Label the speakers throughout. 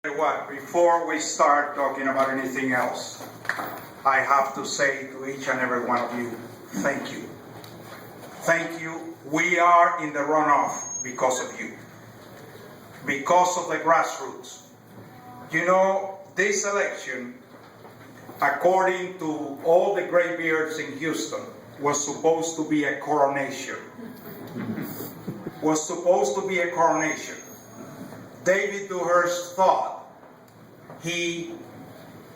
Speaker 1: What? Before we start talking about anything else, I have to say to each and every one of you, thank you. Thank you. We are in the runoff because of you. Because of the grassroots. You know, this election, according to all the graybeards in Houston, was supposed to be a coronation. Was supposed to be a coronation. David Dewhurst thought he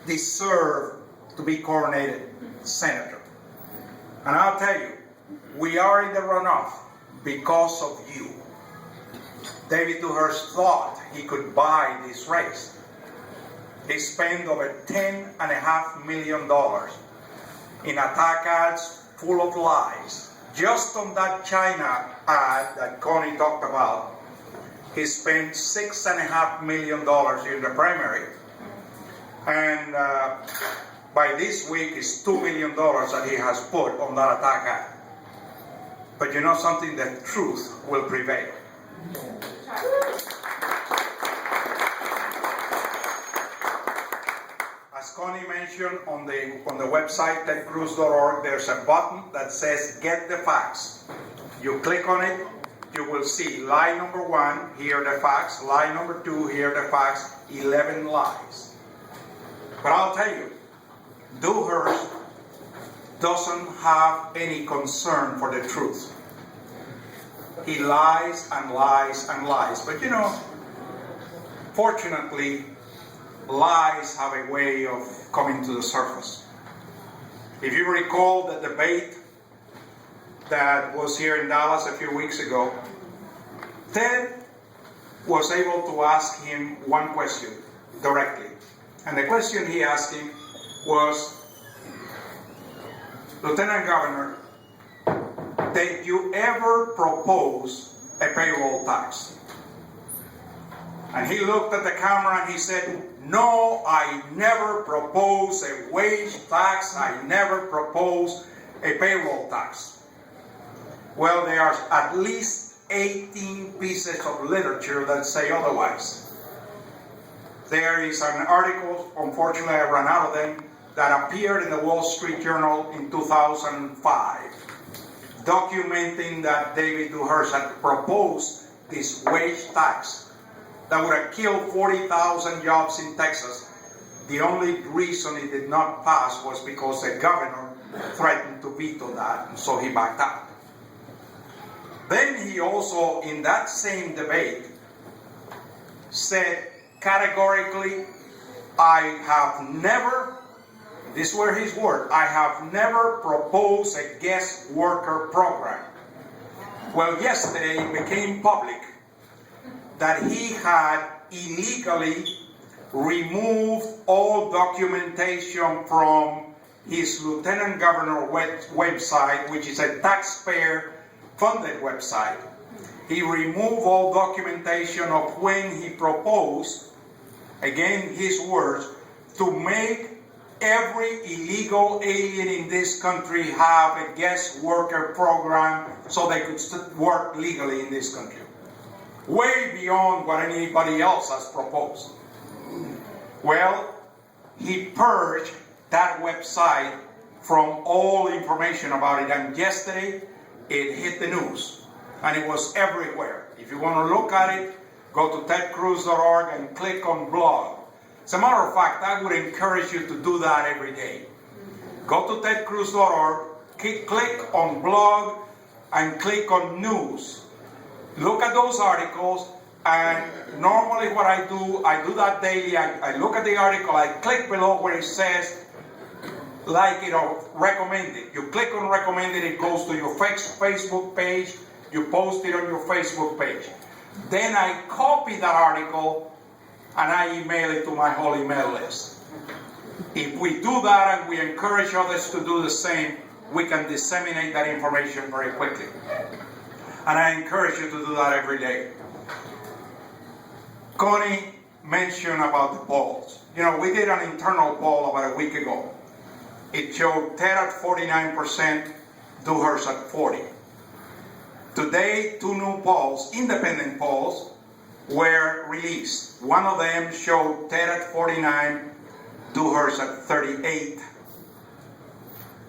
Speaker 1: deserved to be coronated senator. And I'll tell you, we are in the runoff because of you. David Dewhurst thought he could buy this race. He spent over $10.5 million in attack ads full of lies. Just on that China ad that Connie talked about, he spent $6.5 million in the primary. And by this week, it's $2 million that he has put on that attack ad. But you know something? The truth will prevail. As Connie mentioned, on the website, cruz.org, there's a button that says Get the Facts. You click on it, you will see lie number 1, here are the facts, lie number 2, here are the facts, 11 lies. But I'll tell you, Dewhurst doesn't have any concern for the truth. He lies and lies and lies. But you know, fortunately, lies have a way of coming to the surface. If you recall the debate that was here in Dallas a few weeks ago, Ted was able to ask him one question directly. And the question he asked him was, Lieutenant Governor, did you ever propose a payroll tax? And he looked at the camera and he said, no, I never proposed a wage tax. I never proposed a payroll tax. Well, there are at least 18 pieces of literature that say otherwise. There is an article, unfortunately I ran out of them, that appeared in the Wall Street Journal in 2005, documenting that David Dewhurst had proposed this wage tax that would have killed 40,000 jobs in Texas. The only reason it did not pass was because the governor threatened to veto that, and so he backed out. Then he also, in that same debate, said categorically, I have never, these were his words, I have never proposed a guest worker program. Well, yesterday it became public that he had illegally removed all documentation from his Lieutenant Governor website, which is a taxpayer-funded website. He removed all documentation of when he proposed, again his words, to make every illegal alien in this country have a guest worker program so they could work legally in this country. Way beyond what anybody else has proposed. Well, he purged that website from all information about it, and yesterday it hit the news and it was everywhere. If you want to look at it, go to tedcruz.org and click on blog. As a matter of fact, I would encourage you to do that every day. Go to tedcruz.org, click on blog and click on news. Look at those articles, and normally what I do that daily. I look at the article, I click below where it says, recommended. You click on recommended, it goes to your Facebook page, you post it on your Facebook page. Then I copy that article and I email it to my whole email list. If we do that and we encourage others to do the same, we can disseminate that information very quickly. And I encourage you to do that every day. Connie mentioned about the polls. You know, we did an internal poll about a week ago. It showed Ted at 49%, Dewhurst at 40%. Today, two new polls, independent polls, were released. One of them showed Ted at 49, Dewhurst at 38.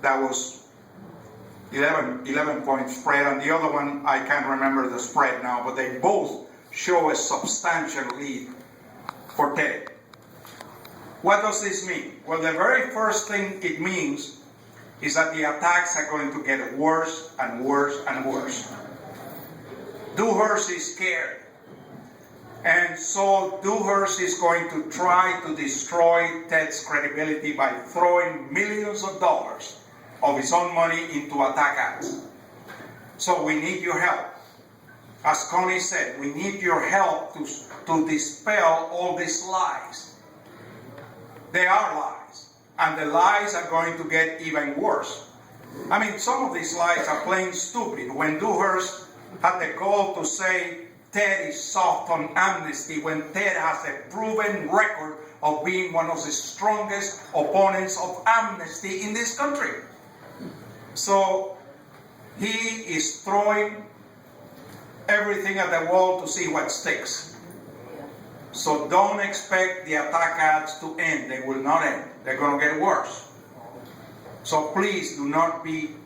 Speaker 1: That was 11-point spread, and the other one, I can't remember the spread now, but they both show a substantial lead for Ted. What does this mean? Well, the very first thing it means is that the attacks are going to get worse and worse and worse. Dewhurst is scared. And so Dewhurst is going to try to destroy Ted's credibility by throwing millions of dollars of his own money into attack ads. So we need your help. As Connie said, we need your help to dispel all these lies. They are lies. And the lies are going to get even worse. I mean, some of these lies are plain stupid. When Dewhurst had the goal to say Ted is soft on amnesty, when Ted has a proven record of being one of the strongest opponents of amnesty in this country. So he is throwing everything at the wall to see what sticks. So don't expect the attack ads to end. They will not end. They're going to get worse. So please do not be,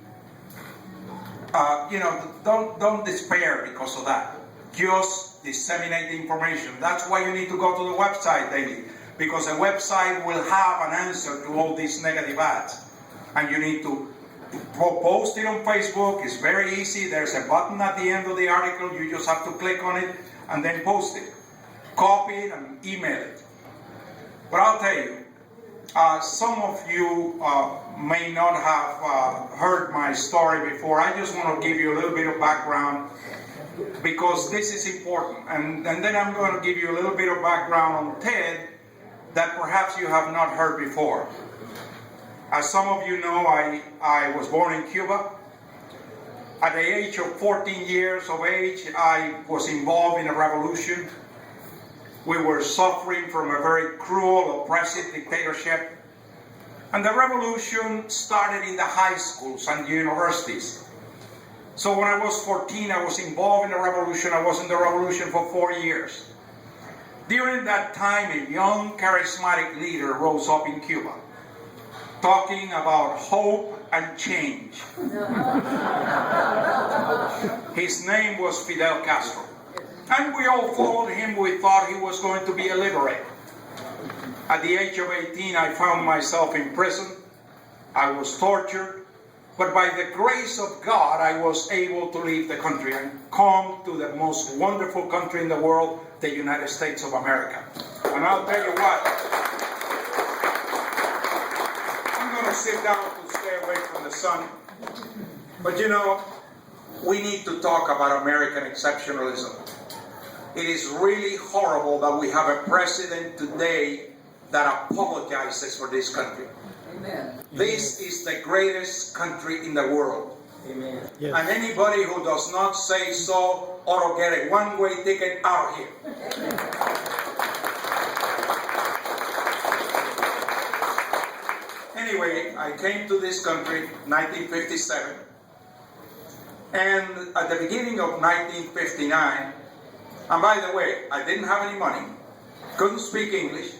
Speaker 1: don't despair because of that. Just disseminate the information. That's why you need to go to the website daily, because the website will have an answer to all these negative ads. And you need to post it on Facebook. It's very easy. There's a button at the end of the article. You just have to click on it and then post it. Copy it and email it. But I'll tell you, some of you may not have heard my story before. I just want to give you a little bit of background, because this is important. And then I'm going to give you a little bit of background on Ted that perhaps you have not heard before. As some of you know, I was born in Cuba. At the age of 14 years of age, I was involved in a revolution. We were suffering from a very cruel, oppressive dictatorship. And the revolution started in the high schools and universities. So when I was 14, I was involved in the revolution. I was in the revolution for 4 years. During that time, a young, charismatic leader rose up in Cuba, talking about hope and change. His name was Fidel Castro. And we all followed him. We thought he was going to be a liberator. At the age of 18, I found myself in prison. I was tortured. But by the grace of God, I was able to leave the country and come to the most wonderful country in the world, the United States of America. And I'll tell you what, I'm going to sit down to stay away from the sun. But you know, we need to talk about American exceptionalism. It is really horrible that we have a president today that apologizes for this country.
Speaker 2: Amen.
Speaker 1: This is the greatest country in the world.
Speaker 2: Amen.
Speaker 3: Yes.
Speaker 1: And anybody who does not say so ought to get a one-way ticket out of here. Anyway, I came to this country in 1957. And at the beginning of 1959, and by the way, I didn't have any money, couldn't speak English,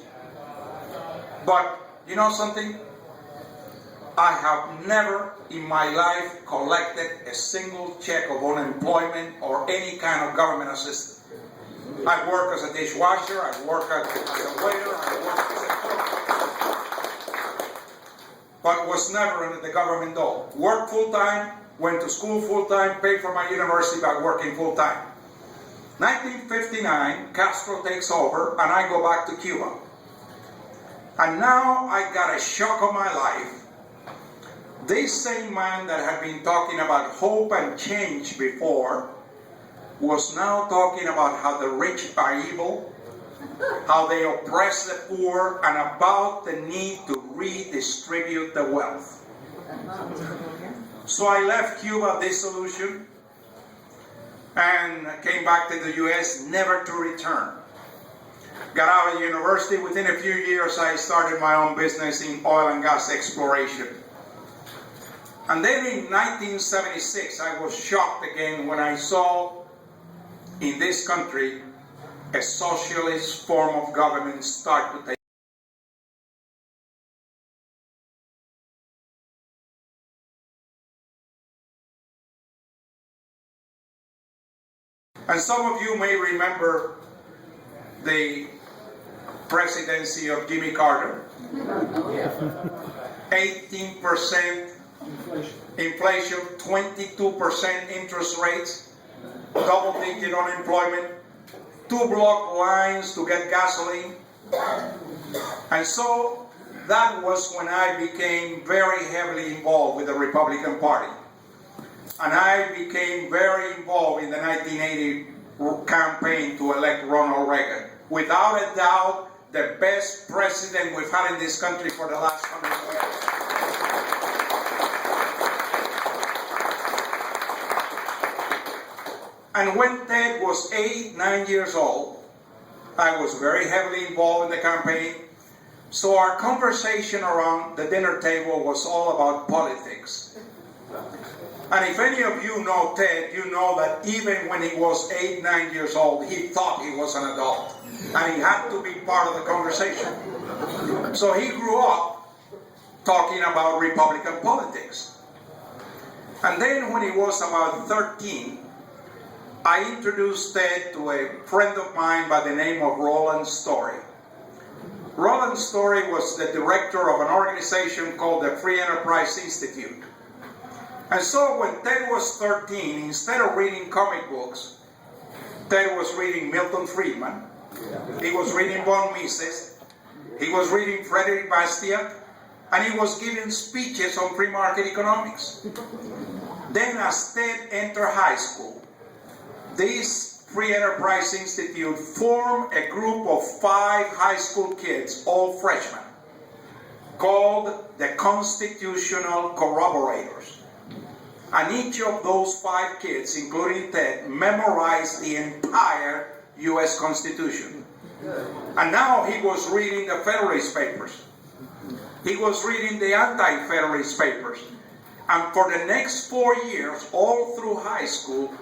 Speaker 1: but you know something? I have never in my life collected a single check of unemployment or any kind of government assistance. I work as a dishwasher, I work as a waiter, I work as a cook, but was never under the government though. Worked full-time, went to school full-time, paid for my university by working full-time. 1959, Castro takes over and I go back to Cuba. And now I got a shock of my life. This same man that had been talking about hope and change before was now talking about how the rich are evil, how they oppress the poor, and about the need to redistribute the wealth. So I left Cuba disillusioned and came back to the U.S. never to return. Got out of university. Within a few years, I started my own business in oil and gas exploration. And then in 1976, I was shocked again when I saw in this country a socialist form of government start to take. And some of you may remember the presidency of Jimmy Carter. 18% inflation, 22% interest rates, double-digit unemployment, 2 block lines to get gasoline. And so that was when I became very heavily involved with the Republican Party. And I became very involved in the 1980 campaign to elect Ronald Reagan. Without a doubt, the best president we've had in this country for the last 100 years. And when Ted was 9 years old, I was very heavily involved in the campaign. So our conversation around the dinner table was all about politics. And if any of you know Ted, you know that even when he was 9 years old, he thought he was an adult. And he had to be part of the conversation. So he grew up talking about Republican politics. And then when he was about 13, I introduced Ted to a friend of mine by the name of Roland Story. Roland Story was the director of an organization called the Free Enterprise Institute. And so when Ted was 13, instead of reading comic books, Ted was reading Milton Friedman. He was reading von Mises. He was reading Frederick Bastiat. And he was giving speeches on free market economics. Then as Ted entered high school, this Free Enterprise Institute formed a group of 5 high school kids, all freshmen, called the Constitutional Corroborators. And each of those 5 kids, including Ted, memorized the entire U.S. Constitution. And now he was reading the Federalist Papers. He was reading the Anti-Federalist Papers. And for the next 4 years, all through high school,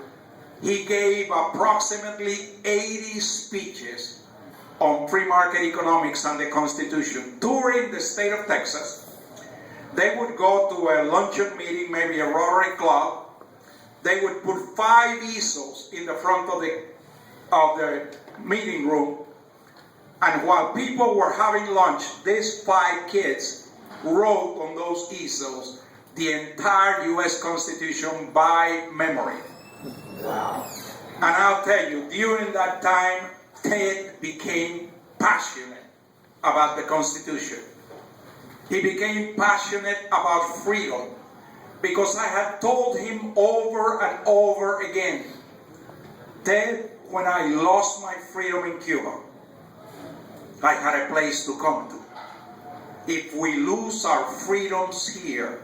Speaker 1: he gave approximately 80 speeches on free market economics and the Constitution, touring the state of Texas. They would go to a luncheon meeting, maybe a Rotary Club. They would put 5 easels in the front of the meeting room. And while people were having lunch, these 5 kids wrote on those easels the entire U.S. Constitution by memory. Wow. And I'll tell you, during that time, Ted became passionate about the Constitution. He became passionate about freedom because I had told him over and over again, Ted, when I lost my freedom in Cuba, I had a place to come to. If we lose our freedoms here,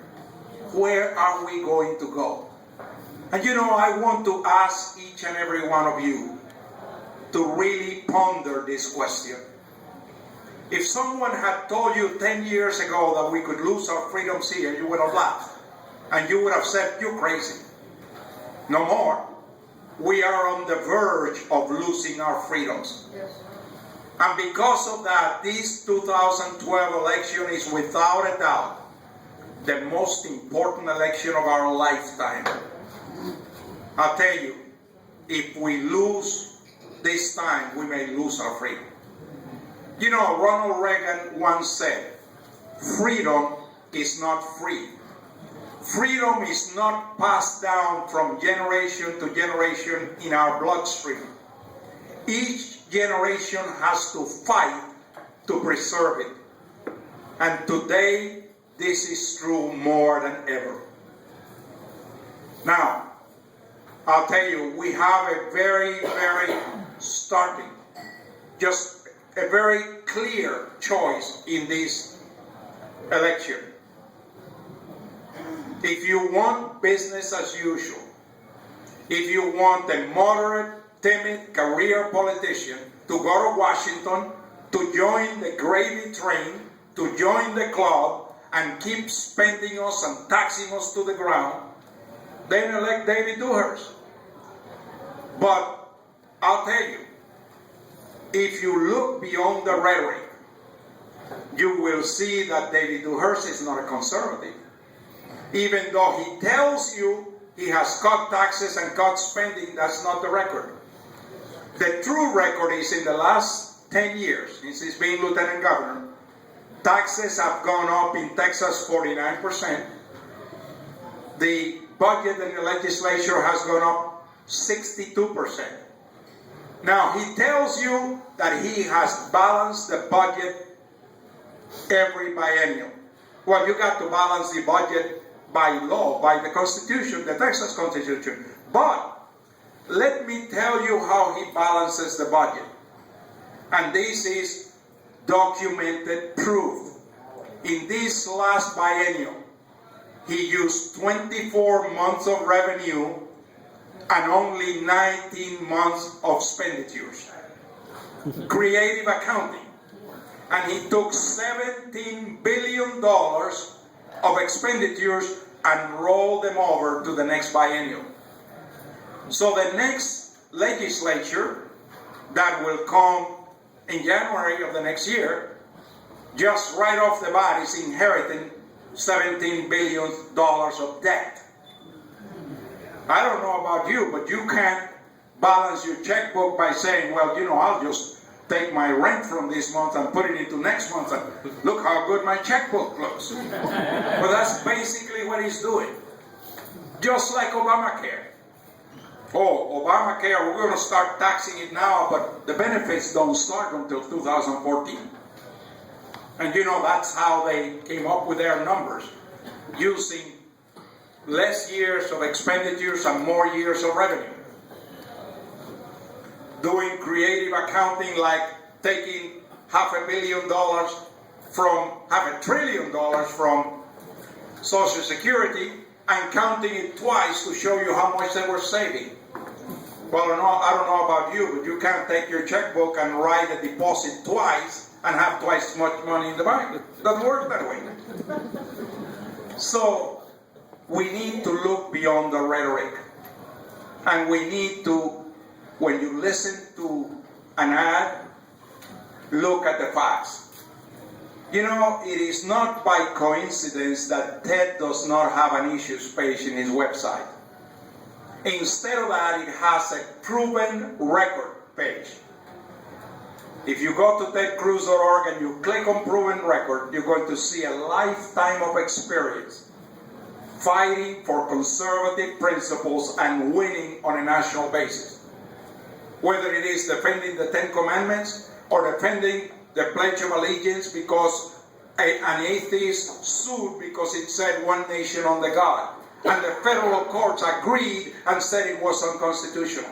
Speaker 1: where are we going to go? And you know, I want to ask each and every one of you to really ponder this question. If someone had told you 10 years ago that we could lose our freedoms here, you would have laughed. And you would have said, you're crazy. No more. We are on the verge of losing our freedoms. Yes. And because of that, this 2012 election is without a doubt the most important election of our lifetime. I'll tell you, if we lose this time, we may lose our freedom. You know, Ronald Reagan once said, freedom is not free. Freedom is not passed down from generation to generation in our bloodstream. Each generation has to fight to preserve it. And today, this is true more than ever. Now, I'll tell you, we have a very clear choice in this election. If you want business as usual, if you want a moderate, timid career politician to go to Washington, to join the gravy train, to join the club, and keep spending us and taxing us to the ground, then elect David Dewhurst. But I'll tell you, if you look beyond the rhetoric, you will see that David Dewhurst is not a conservative. Even though he tells you he has cut taxes and cut spending, that's not the record. The true record is in the last 10 years, since he's been lieutenant governor, taxes have gone up in Texas 49%. The budget in the legislature has gone up 62%. Now, he tells you that he has balanced the budget every biennium. Well, you got to balance the budget by law, by the Constitution, the Texas Constitution. But let me tell you how he balances the budget. And this is documented proof. In this last biennium, he used 24 months of revenue and only 19 months of expenditures. Creative accounting. And he took $17 billion of expenditures and rolled them over to the next biennium. So the next legislature that will come in January of the next year, just right off the bat is inheriting $17 billion of debt. I don't know about you, but you can't balance your checkbook by saying, well, you know, I'll just take my rent from this month and put it into next month and look how good my checkbook looks. But that's basically what he's doing. Just like Obamacare. Oh, Obamacare, we're going to start taxing it now, but the benefits don't start until 2014. And you know, that's how they came up with their numbers, using less years of expenditures and more years of revenue. Doing creative accounting like taking $500 million from $500 billion from Social Security and counting it twice to show you how much they were saving. Well, I don't know about you, but you can't take your checkbook and write a deposit twice and have twice as much money in the bank. It doesn't work that way. So we need to look beyond the rhetoric. And we need to, when you listen to an ad, look at the facts. You know, it is not by coincidence that TED does not have an issues page in his website. Instead of that, it has a proven record page. If you go to tedcruz.org and you click on proven record, you're going to see a lifetime of experience fighting for conservative principles and winning on a national basis. Whether it is defending the Ten Commandments or defending the Pledge of Allegiance because an atheist sued because it said one nation under God. And the federal courts agreed and said it was unconstitutional.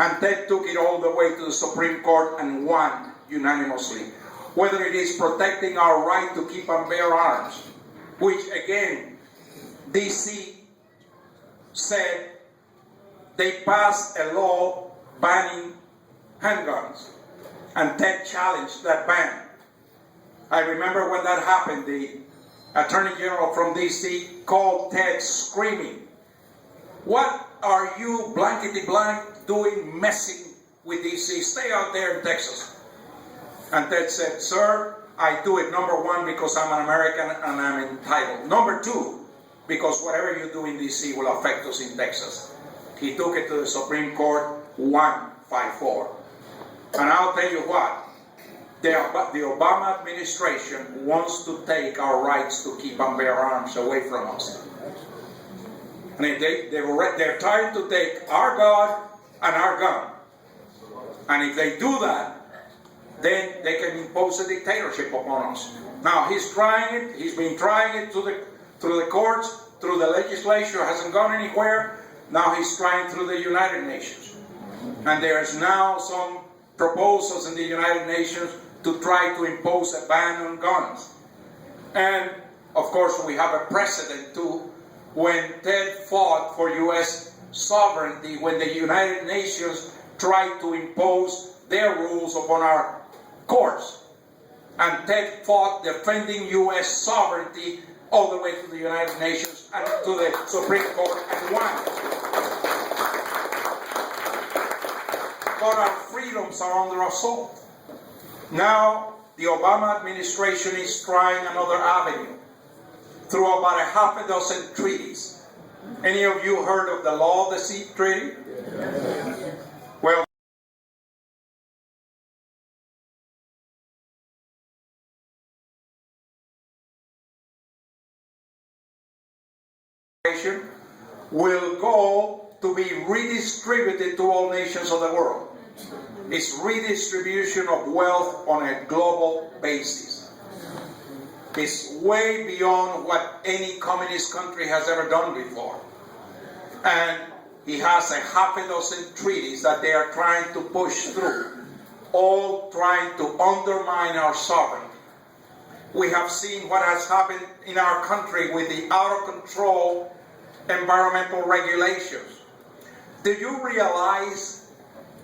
Speaker 1: And Ted took it all the way to the Supreme Court and won unanimously. Whether it is protecting our right to keep and bear arms, which again, D.C. said they passed a law banning handguns. And Ted challenged that ban. I remember when that happened, the Attorney General from D.C. called Ted screaming, "What are you blankety-blank doing messing with D.C.? Stay out there in Texas." And Ted said, "Sir, I do it, number one, because I'm an American and I'm entitled. Number two, because whatever you do in D.C. will affect us in Texas." He took it to the Supreme Court, 1-5-4. And I'll tell you what, the Obama administration wants to take our rights to keep and bear arms away from us. And they're trying to take our God and our gun. And if they do that, then they can impose a dictatorship upon us. Now, he's trying it. He's been trying it through the courts, through the legislature, hasn't gone anywhere. Now he's trying through the United Nations. And there's now some proposals in the United Nations to try to impose a ban on guns. And, of course, we have a precedent, too, when Ted fought for U.S. sovereignty, when the United Nations tried to impose their rules upon our courts. And Ted fought defending U.S. sovereignty all the way to the United Nations and to the Supreme Court and won. but our freedoms are under assault. Now, the Obama administration is trying another avenue through about a half a dozen treaties. Any of you heard of the Law of the Sea Treaty? Yes. Well, will go to be redistributed to all nations of the world. It's redistribution of wealth on a global basis. It's way beyond what any communist country has ever done before. And he has a half a dozen treaties that they are trying to push through, all trying to undermine our sovereignty. We have seen what has happened in our country with the out-of-control environmental regulations. Do you realize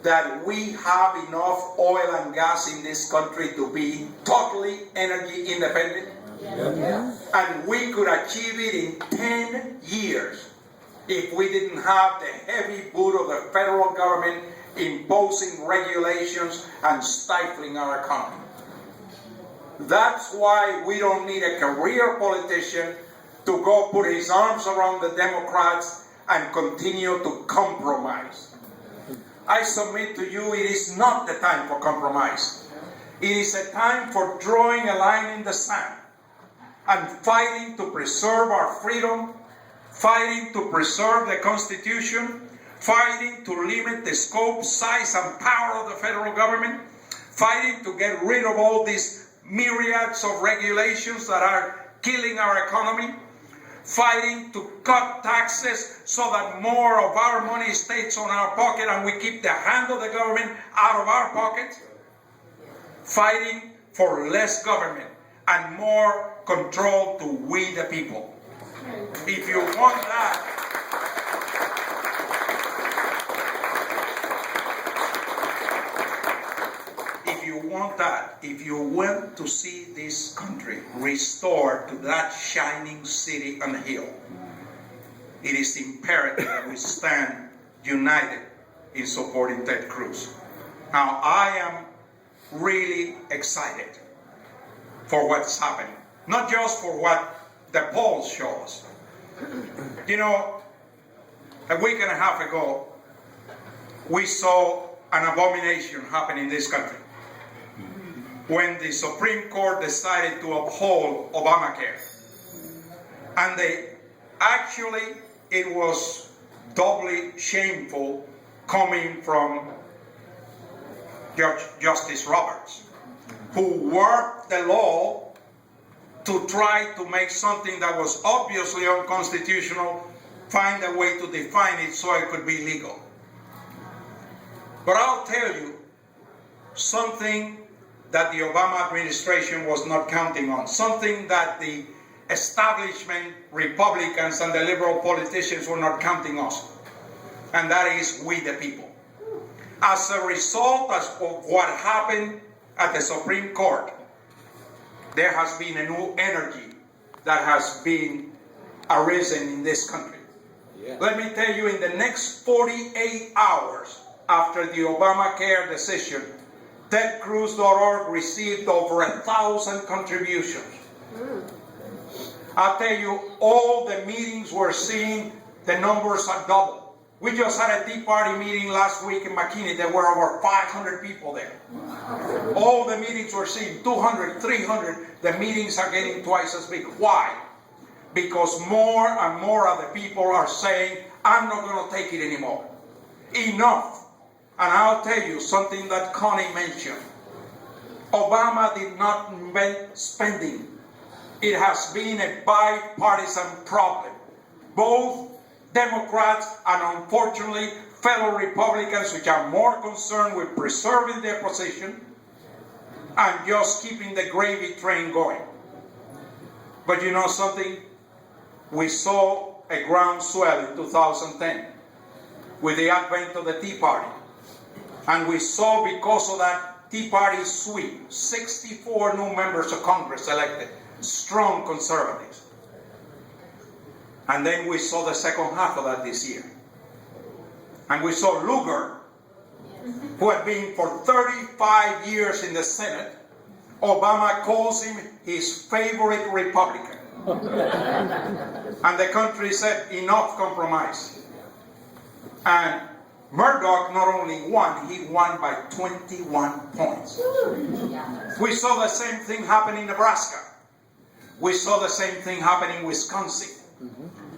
Speaker 1: that we have enough oil and gas in this country to be totally energy independent? Yes. And we could achieve it in 10 years if we didn't have the heavy boot of the federal government imposing regulations and stifling our economy. That's why we don't need a career politician to go put his arms around the Democrats and continue to compromise. I submit to you, it is not the time for compromise. It is a time for drawing a line in the sand and fighting to preserve our freedom, fighting to preserve the Constitution, fighting to limit the scope, size, and power of the federal government, fighting to get rid of all these myriads of regulations that are killing our economy, fighting to cut taxes so that more of our money stays on our pocket and we keep the hand of the government out of our pockets, fighting for less government and more control to we the people. If you want that, if you want to see this country restored to that shining city on the hill, it is imperative that we stand united in supporting Ted Cruz. Now, I am really excited for what's happening, not just for what the polls show us. You know, a week and a half ago, we saw an abomination happen in this country when the Supreme Court decided to uphold Obamacare. And it was doubly shameful coming from Justice Roberts, who worked the law to try to make something that was obviously unconstitutional, find a way to define it so it could be legal. But I'll tell you something that the Obama administration was not counting on, something that the establishment Republicans and the liberal politicians were not counting on, and that is we the people. As a result of what happened at the Supreme Court, there has been a new energy that has been arisen in this country. Yeah. Let me tell you, in the next 48 hours after the Obamacare decision, TedCruz.org received over 1,000 contributions. I'll tell you, all the meetings we're seeing, the numbers are double. We just had a Tea Party meeting last week in McKinney. There were over 500 people there. All the meetings we're seeing, 200, 300, the meetings are getting twice as big. Why? Because more and more of the people are saying, I'm not going to take it anymore. Enough. And I'll tell you something that Connie mentioned. Obama did not invent spending. It has been a bipartisan problem. Both Democrats and, unfortunately, fellow Republicans, which are more concerned with preserving their position and just keeping the gravy train going. But you know something? We saw a groundswell in 2010 with the advent of the Tea Party. And we saw, because of that Tea Party sweep, 64 new members of Congress elected, strong conservatives. And then we saw the second half of that this year. And we saw Lugar who had been for 35 years in the Senate, Obama calls him his favorite Republican. And the country said, enough compromise. And Murdoch not only won, he won by 21 points. We saw the same thing happen in Nebraska. We saw the same thing happen in Wisconsin.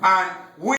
Speaker 1: And we